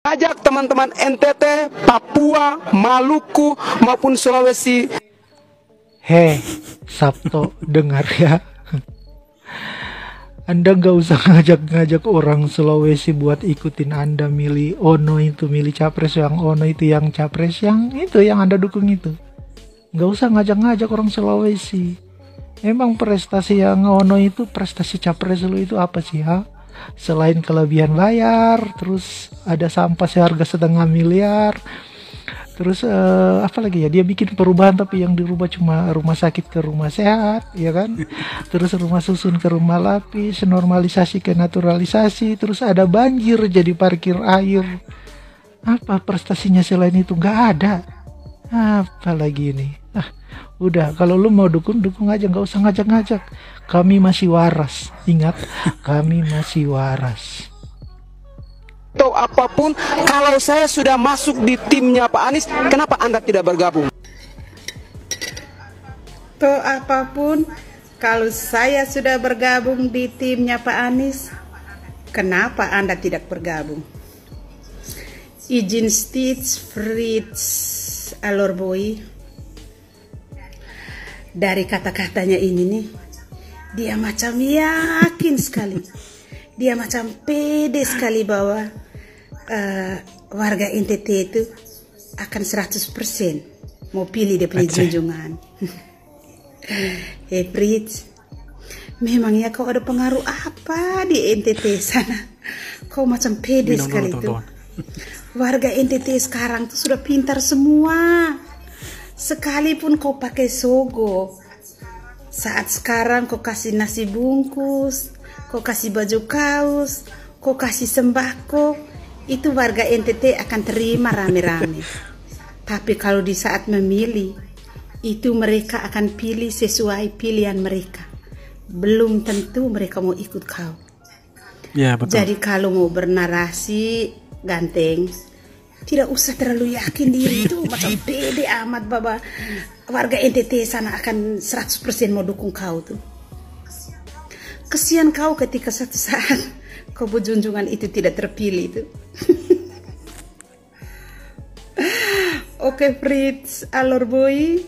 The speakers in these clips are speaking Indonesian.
Ajak teman-teman NTT, Papua, Maluku maupun Sulawesi. Hei, Sabto, dengar ya. Anda nggak usah ngajak-ngajak orang Sulawesi buat ikutin Anda milih Ono itu, milih capres yang Ono itu, yang capres yang itu, yang Anda dukung itu. Nggak usah ngajak-ngajak orang Sulawesi. Emang prestasi yang Ono itu, prestasi capres lu itu apa sih, ha? Selain kelebihan bayar, terus ada sampah seharga 1,5 miliar, terus apa lagi ya, dia bikin perubahan tapi yang dirubah cuma rumah sakit ke rumah sehat, ya kan, terus rumah susun ke rumah lapis, normalisasi ke naturalisasi, terus ada banjir jadi parkir air. Apa prestasinya selain itu? Nggak ada. Apa lagi ini? Udah, kalau lu mau dukung aja, nggak usah ngajak-ngajak. Kami masih waras, ingat, kami masih waras. Atau apapun, kalau saya sudah masuk di timnya Pak Anies, kenapa Anda tidak bergabung? Atau apapun, kalau saya sudah bergabung di timnya Pak Anies, kenapa Anda tidak bergabung? Izin Stitch Fritz Alorboy. Dari kata-katanya ini nih, dia macam yakin sekali, dia macam pede sekali bahwa warga NTT itu akan 100% mau pilih dia punya junjungan. Fritz, memangnya kau ada pengaruh apa di NTT sana? Kau macam pede sekali tuh. Warga NTT sekarang tuh sudah pintar semua. Sekalipun kau pakai sogo, saat sekarang kau kasih nasi bungkus, kau kasih baju kaos, kau kasih sembako, itu warga NTT akan terima rame-rame. Tapi kalau di saat memilih, itu mereka akan pilih sesuai pilihan mereka. Belum tentu mereka mau ikut kau. Ya, betul. Jadi kalau mau bernarasi ganteng, tidak usah terlalu yakin diri itu macam pede amat bahwa warga NTT sana akan 100% mau dukung kau tuh. Kesian kau ketika satu saat kau berjunjungan itu tidak terpilih itu. Oke Fritz Alorboy,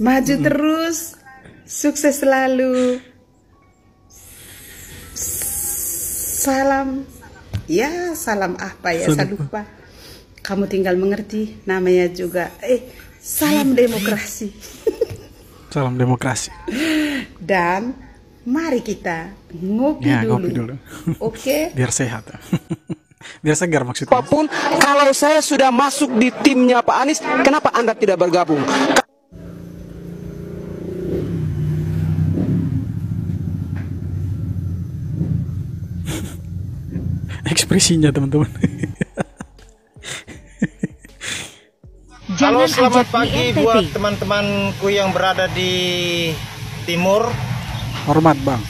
maju terus, sukses selalu. Salam. Ya, salam apa ya, saya lupa. Kamu tinggal mengerti, namanya juga salam demokrasi. Salam demokrasi. Dan mari kita ngopi dulu. Oke? Biar sehat. Biar segar maksudnya. Apapun, kalau saya sudah masuk di timnya Pak Anies, kenapa Anda tidak bergabung? Ekspresinya teman-teman. Halo, selamat pagi buat teman-temanku yang berada di timur. Hormat Bang.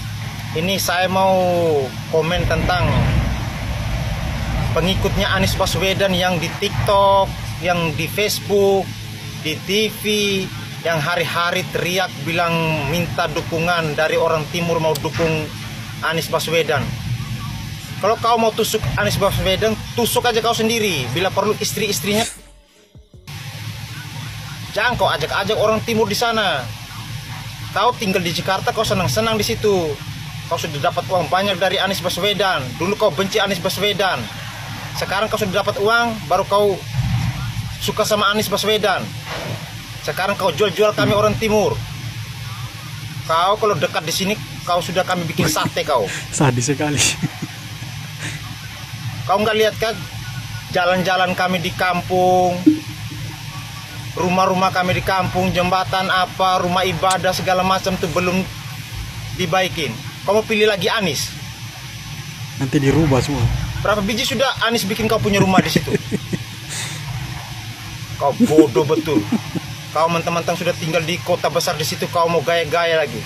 Ini saya mau komen tentang pengikutnya Anies Baswedan yang di TikTok, yang di Facebook, di TV, yang hari-hari teriak bilang minta dukungan dari orang timur mau dukung Anies Baswedan. Kalau kau mau tusuk Anies Baswedan, tusuk aja kau sendiri. Bila perlu istri-istrinya, jangan kau ajak-ajak orang timur di sana. Kau tinggal di Jakarta, kau senang-senang di situ. Kau sudah dapat uang banyak dari Anies Baswedan. Dulu kau benci Anies Baswedan. Sekarang kau sudah dapat uang, baru kau suka sama Anies Baswedan. Sekarang kau jual-jual kami orang timur. Kau kalau dekat di sini, kau sudah kami bikin sate kau. Sadis sekali. Kau nggak lihat kan jalan-jalan kami di kampung, rumah-rumah kami di kampung, jembatan apa, rumah ibadah segala macam tuh belum dibaikin. Kau mau pilih lagi Anies? Nanti dirubah semua. Berapa biji sudah Anies bikin kau punya rumah di situ? Kau bodoh betul. Kau mentang-mentang sudah tinggal di kota besar di situ, kau mau gaya-gaya lagi.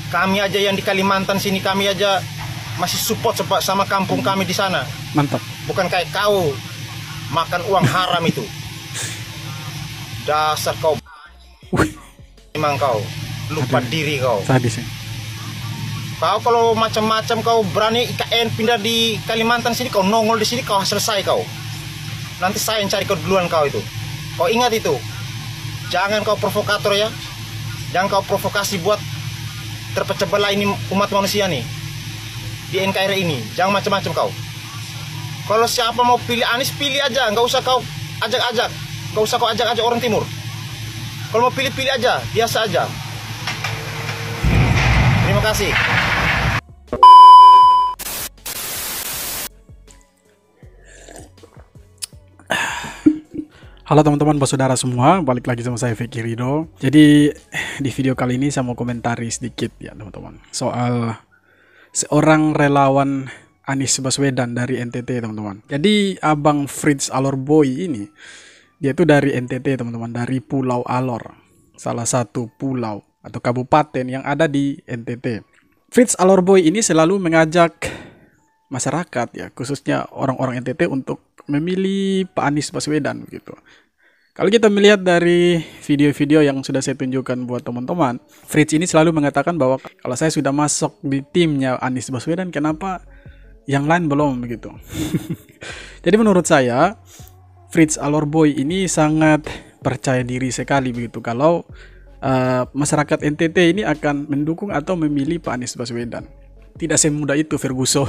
Kami aja yang di Kalimantan sini, kami aja masih support sama kampung kami di sana. Mantap. Bukan kayak kau makan uang haram itu. Dasar kau. Memang kau lupa diri kau. Sadis ya. Kau kalau macam-macam kau berani IKN pindah di Kalimantan sini, kau nongol di sini, kau selesai kau. Nanti saya yang cari kau duluan kau itu. Kau ingat itu. Jangan kau provokator ya. Jangan kau provokasi buat terpecah belah ini umat manusia nih. Di NKRI ini, jangan macam-macam kau. Kalau siapa mau pilih Anies, pilih aja, nggak usah kau ajak-ajak. Nggak usah kau ajak-ajak orang timur. Kalau mau pilih-pilih aja, biasa aja. Terima kasih. Halo teman-teman, saudara semua, balik lagi sama saya Vicky Rido. Jadi di video kali ini saya mau komentari sedikit ya teman-teman, soal seorang relawan Anies Baswedan dari NTT teman-teman. Jadi Abang Fritz Alorboy ini, dia itu dari NTT teman-teman, dari Pulau Alor, salah satu pulau atau kabupaten yang ada di NTT. Fritz Alorboy ini selalu mengajak masyarakat ya, khususnya orang-orang NTT untuk memilih Pak Anies Baswedan gitu. Kalau kita melihat dari video-video yang sudah saya tunjukkan buat teman-teman, Fritz ini selalu mengatakan bahwa kalau saya sudah masuk di timnya Anies Baswedan, kenapa yang lain belum begitu. Jadi menurut saya Fritz Alorboy ini sangat percaya diri sekali begitu kalau masyarakat NTT ini akan mendukung atau memilih Pak Anies Baswedan. Tidak semudah itu Ferguson.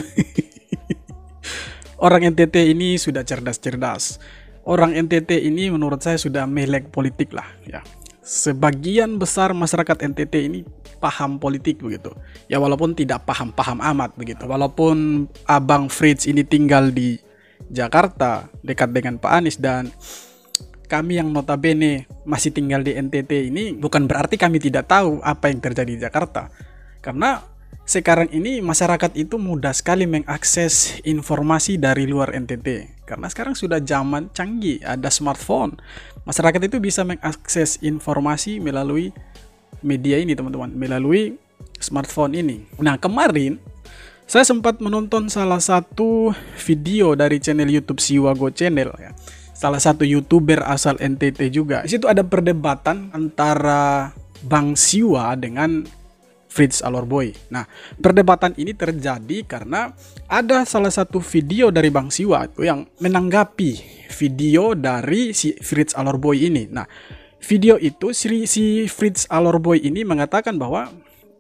Orang NTT ini sudah cerdas-cerdas. Orang NTT ini menurut saya sudah melek politik lah ya. Sebagian besar masyarakat NTT ini paham politik begitu. Ya walaupun tidak paham-paham amat begitu. Walaupun Abang Fritz ini tinggal di Jakarta dekat dengan Pak Anies, dan kami yang notabene masih tinggal di NTT ini bukan berarti kami tidak tahu apa yang terjadi di Jakarta. Karena sekarang ini masyarakat itu mudah sekali mengakses informasi dari luar NTT. Karena sekarang sudah zaman canggih, ada smartphone. Masyarakat itu bisa mengakses informasi melalui media ini teman-teman, melalui smartphone ini. Nah kemarin saya sempat menonton salah satu video dari channel YouTube Siwago Channel ya. Salah satu YouTuber asal NTT juga. Di situ ada perdebatan antara Bang Siwa dengan Fritz Alorboy. Nah, perdebatan ini terjadi karena ada salah satu video dari Bang Siwa itu yang menanggapi video dari si Fritz Alorboy ini. Nah, video itu si Fritz Alorboy ini mengatakan bahwa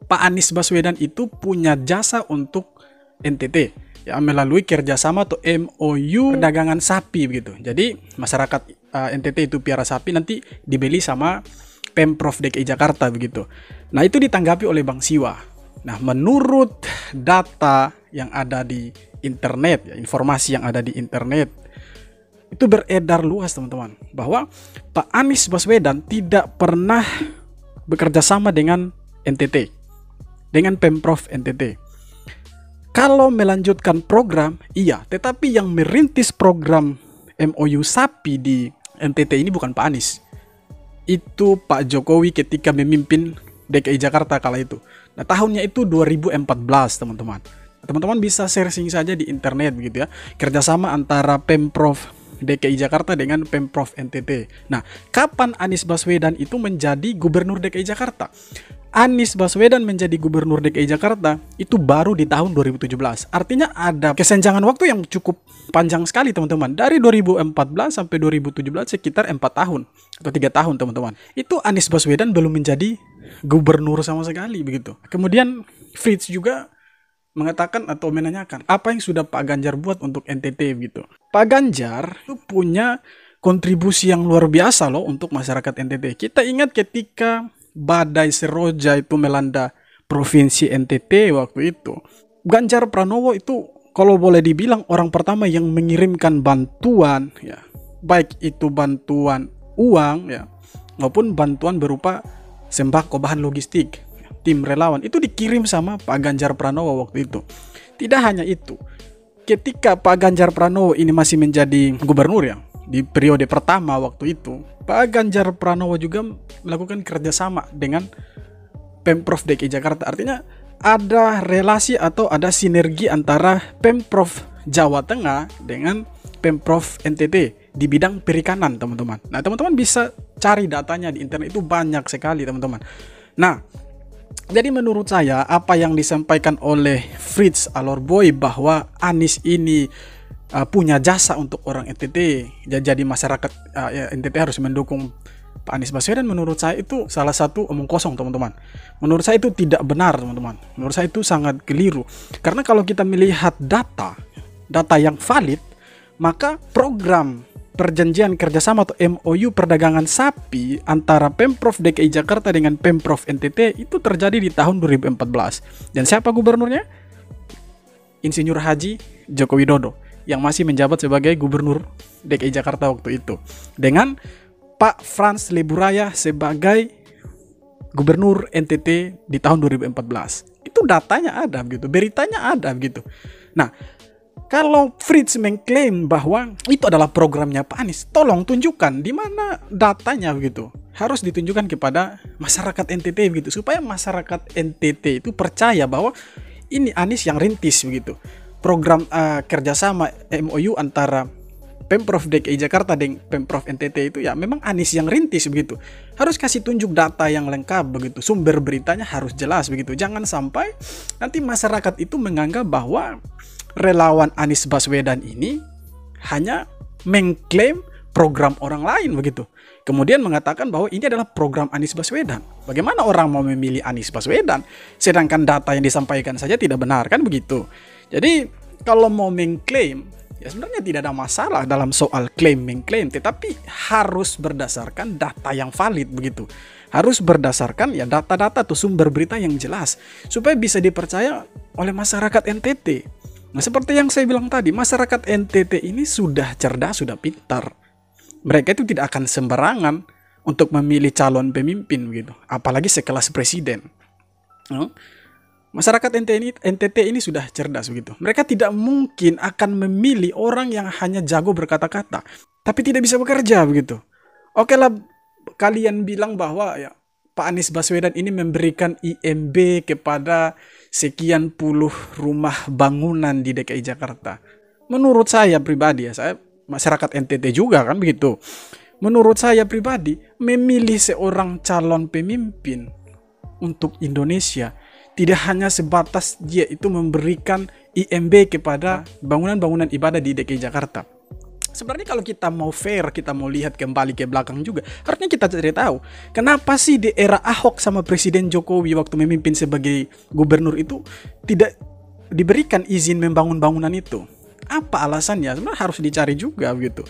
Pak Anies Baswedan itu punya jasa untuk NTT ya, melalui kerjasama atau MOU perdagangan sapi begitu. Jadi masyarakat NTT itu piara sapi nanti dibeli sama Pemprov DKI Jakarta begitu. Nah itu ditanggapi oleh Bang Siwa. Nah menurut data yang ada di internet ya, informasi yang ada di internet itu beredar luas teman-teman, bahwa Pak Anies Baswedan tidak pernah bekerja sama dengan NTT, dengan Pemprov NTT. Kalau melanjutkan program, iya, tetapi yang merintis program MOU sapi di NTT ini bukan Pak Anies. Itu Pak Jokowi ketika memimpin DKI Jakarta kala itu. Nah tahunnya itu 2014 teman-teman. Teman-teman bisa searching saja di internet begitu ya, kerjasama antara Pemprov DKI Jakarta dengan Pemprov NTT. Nah kapan Anies Baswedan itu menjadi gubernur DKI Jakarta? Anies Baswedan menjadi gubernur DKI Jakarta itu baru di tahun 2017. Artinya ada kesenjangan waktu yang cukup panjang sekali teman-teman. Dari 2014 sampai 2017 sekitar 4 tahun atau 3 tahun teman-teman. Itu Anies Baswedan belum menjadi gubernur sama sekali begitu. Kemudian Fritz juga mengatakan atau menanyakan apa yang sudah Pak Ganjar buat untuk NTT gitu. Pak Ganjar itu punya kontribusi yang luar biasa loh untuk masyarakat NTT. Kita ingat ketika badai Seroja itu melanda provinsi NTT waktu itu, Ganjar Pranowo itu kalau boleh dibilang orang pertama yang mengirimkan bantuan ya, baik itu bantuan uang ya maupun bantuan berupa sembako bahan logistik. Tim relawan itu dikirim sama Pak Ganjar Pranowo waktu itu. Tidak hanya itu, ketika Pak Ganjar Pranowo ini masih menjadi gubernur ya, di periode pertama waktu itu, Pak Ganjar Pranowo juga melakukan kerjasama dengan Pemprov DKI Jakarta. Artinya ada relasi atau ada sinergi antara Pemprov Jawa Tengah dengan Pemprov NTT di bidang perikanan teman-teman. Nah teman-teman bisa cari datanya di internet, itu banyak sekali teman-teman. Nah Jadi menurut saya apa yang disampaikan oleh Fritz Alorboy bahwa Anies ini punya jasa untuk orang NTT, jadi masyarakat NTT harus mendukung Pak Anies Baswedan, menurut saya itu salah satu omong kosong, teman-teman. Menurut saya itu tidak benar, teman-teman. Menurut saya itu sangat keliru. Karena kalau kita melihat data yang valid, maka program perjanjian kerjasama atau MOU perdagangan sapi antara Pemprov DKI Jakarta dengan Pemprov NTT itu terjadi di tahun 2014. Dan siapa gubernurnya? Insinyur Haji Joko Widodo, yang masih menjabat sebagai gubernur DKI Jakarta waktu itu, dengan Pak Frans Leburaya sebagai gubernur NTT di tahun 2014. Itu datanya ada begitu, beritanya ada begitu. Nah, kalau Fritz mengklaim bahwa itu adalah programnya Pak Anies, tolong tunjukkan di mana datanya begitu. Harus ditunjukkan kepada masyarakat NTT begitu, supaya masyarakat NTT itu percaya bahwa ini Anies yang rintis begitu. Program kerjasama MOU antara Pemprov DKI Jakarta dengan Pemprov NTT itu ya memang Anies yang rintis begitu. Harus kasih tunjuk data yang lengkap begitu. Sumber beritanya harus jelas begitu. Jangan sampai nanti masyarakat itu menganggap bahwa relawan Anies Baswedan ini hanya mengklaim program orang lain begitu. Kemudian mengatakan bahwa ini adalah program Anies Baswedan. Bagaimana orang mau memilih Anies Baswedan sedangkan data yang disampaikan saja tidak benar, kan begitu. Jadi kalau mau mengklaim, ya sebenarnya tidak ada masalah dalam soal klaim mengklaim, tetapi harus berdasarkan data yang valid begitu. Harus berdasarkan ya data-data atau sumber berita yang jelas supaya bisa dipercaya oleh masyarakat NTT. Nah, seperti yang saya bilang tadi, masyarakat NTT ini sudah cerdas, sudah pintar. Mereka itu tidak akan sembarangan untuk memilih calon pemimpin begitu, apalagi sekelas presiden. Masyarakat NTT ini sudah cerdas begitu. Mereka tidak mungkin akan memilih orang yang hanya jago berkata-kata, tapi tidak bisa bekerja begitu. Oke lah, kalian bilang bahwa ya Pak Anies Baswedan ini memberikan IMB kepada sekian puluh rumah bangunan di DKI Jakarta. Menurut saya pribadi ya, saya masyarakat NTT juga kan begitu. Menurut saya pribadi, memilih seorang calon pemimpin untuk Indonesia tidak hanya sebatas dia itu memberikan IMB kepada bangunan-bangunan ibadah di DKI Jakarta. Sebenarnya kalau kita mau fair, kita mau lihat kembali ke belakang juga, harusnya kita cari tahu kenapa sih di era Ahok sama Presiden Jokowi waktu memimpin sebagai gubernur itu tidak diberikan izin membangun bangunan itu. Apa alasannya? Sebenarnya harus dicari juga begitu,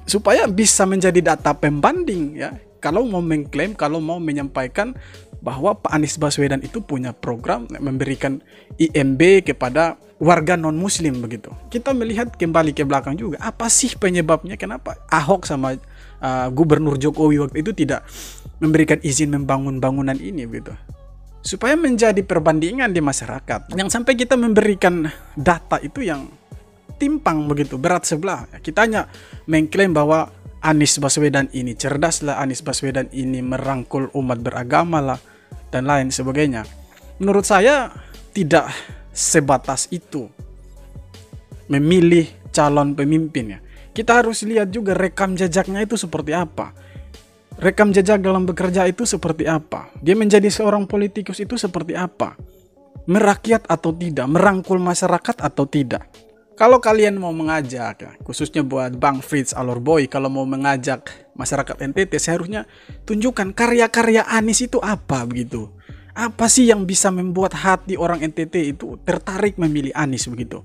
supaya bisa menjadi data pembanding ya. Kalau mau mengklaim, kalau mau menyampaikan bahwa Pak Anies Baswedan itu punya program memberikan IMB kepada warga non-muslim begitu. Kita melihat kembali ke belakang juga, apa sih penyebabnya kenapa Ahok sama Gubernur Jokowi waktu itu tidak memberikan izin membangun bangunan ini begitu. Supaya menjadi perbandingan di masyarakat. Yang sampai kita memberikan data itu yang timpang begitu, berat sebelah. Kita hanya mengklaim bahwa Anies Baswedan ini cerdas lah, Anies Baswedan ini merangkul umat beragama lah, dan lain sebagainya. Menurut saya tidak sebatas itu memilih calon pemimpinnya. Kita harus lihat juga rekam jejaknya itu seperti apa. Rekam jejak dalam bekerja itu seperti apa. Dia menjadi seorang politikus itu seperti apa. Merakyat atau tidak, merangkul masyarakat atau tidak. Kalau kalian mau mengajak, ya, khususnya buat Bang Fritz Alorboy, kalau mau mengajak masyarakat NTT, seharusnya tunjukkan karya-karya Anies itu apa begitu. Apa sih yang bisa membuat hati orang NTT itu tertarik memilih Anies begitu.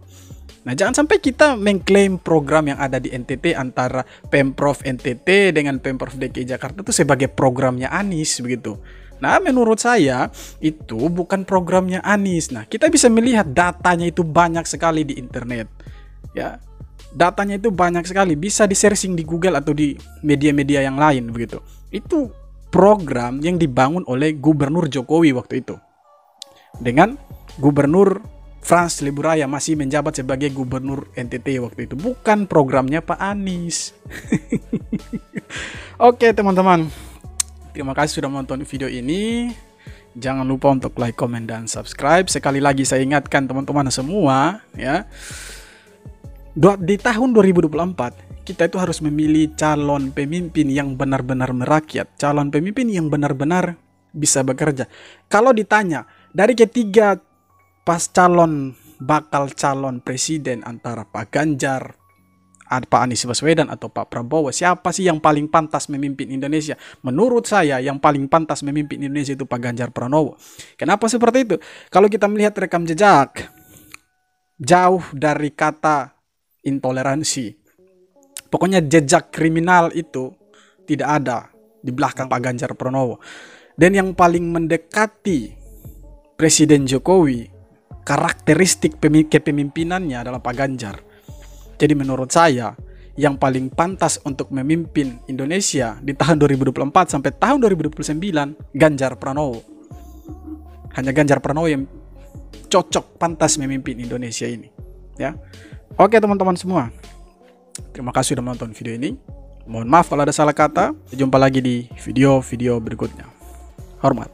Nah, jangan sampai kita mengklaim program yang ada di NTT antara Pemprov NTT dengan Pemprov DKI Jakarta itu sebagai programnya Anies begitu. Nah, menurut saya itu bukan programnya Anies. Nah, kita bisa melihat datanya itu banyak sekali di internet. Ya, datanya itu banyak sekali, bisa di-searching di Google atau di media-media yang lain begitu. Itu program yang dibangun oleh Gubernur Jokowi waktu itu. Dengan Gubernur Frans Leburaya masih menjabat sebagai Gubernur NTT waktu itu. Bukan programnya Pak Anies. Oke, teman-teman. Terima kasih sudah menonton video ini. Jangan lupa untuk like, comment, dan subscribe. Sekali lagi saya ingatkan teman-teman semua ya. Di tahun 2024 kita itu harus memilih calon pemimpin yang benar-benar merakyat. Calon pemimpin yang benar-benar bisa bekerja. Kalau ditanya dari ketiga bakal calon presiden antara Pak Ganjar, Pak Anies Baswedan atau Pak Prabowo, siapa sih yang paling pantas memimpin Indonesia? Menurut saya yang paling pantas memimpin Indonesia itu Pak Ganjar Pranowo. Kenapa seperti itu? Kalau kita melihat rekam jejak, jauh dari kata intoleransi, pokoknya jejak kriminal itu tidak ada di belakang Pak Ganjar Pranowo. Dan yang paling mendekati Presiden Jokowi, karakteristik kepemimpinannya adalah Pak Ganjar. Jadi menurut saya yang paling pantas untuk memimpin Indonesia di tahun 2024 sampai tahun 2029 Ganjar Pranowo. Hanya Ganjar Pranowo yang cocok pantas memimpin Indonesia ini, ya. Oke teman-teman semua, terima kasih sudah menonton video ini. Mohon maaf kalau ada salah kata. Jumpa lagi di video-video berikutnya. Hormat.